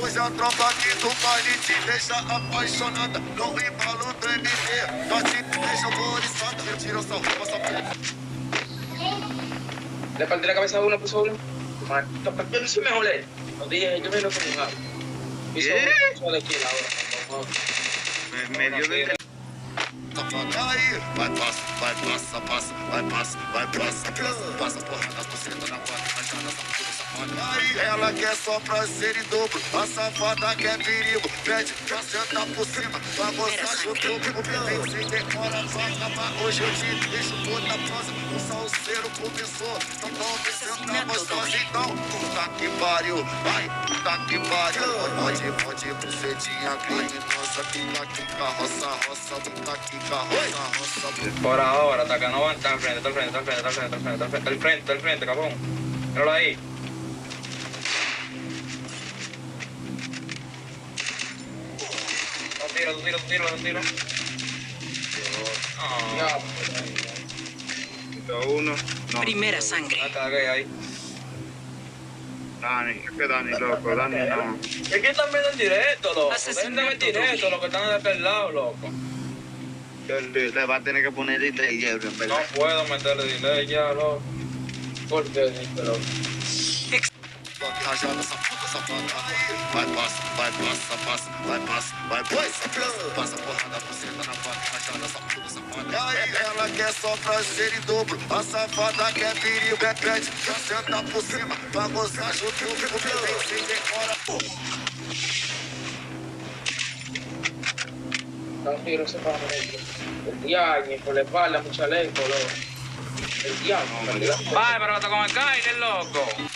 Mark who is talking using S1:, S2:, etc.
S1: Hoje a tropa aqui do baile te deixa apaixonada. No embalo do MD, nós te deixa horrorizada. Retira essa roupa, essa porra.
S2: Le partí la cabeza a uno, puso uno. Yo no soy mejor él. Los días yo me lo como un gato. Hizo uno de kill ahora.
S3: Me dio de...
S1: Aí, vai passa, vai passa, passa, vai passa, vai passa, passa, passa porra das bucetas na quadra, vai já nessa puta safada. Aí, ela quer só prazer em dobro, a safada quer perigo, pede pra sentar por cima, pra gostar junto comigo, beleza, sem decora, só acabar, hoje eu te deixo toda prosa, o salseiro começou, então vamos sentar gostosa, então, puta que pariu, vai, puta que pariu, pode, bucetinha criminosa, quica, roça, puta quica, roça.
S2: Por ahora, hasta que no van, está al frente, está al frente, está al frente, está al frente, está al frente, está al frente, cabrón. Míralo ahí. Un tiro.
S3: Uno. No.
S4: Primera sangre.
S2: La cagué ahí.
S3: Dani, es que Dani, loco, Dani no.
S2: Es que están viendo en directo, loco.
S4: Asesinato
S2: Están en directo, los que están de aquel lado, loco.
S3: Le va a tener que poner delay, en
S2: No
S3: verdad.
S2: puedo meterle delay ya, loco. ¿Por qué, loco?
S1: Rajando essa puta safada. Vai passa, vai passa, porrada por cima na faca, rajando essa puta safada. Aí, ela quer só prazer em dobro, a safada quer perigo, pede pra sentar por cima, pra gozar junto comigo, beleza, sem decora.
S2: Da un tiro se para dentro. El diaño, por la espalda, mucho lejos, loco. El diablo. Ay, pero hasta con el Kyle, loco.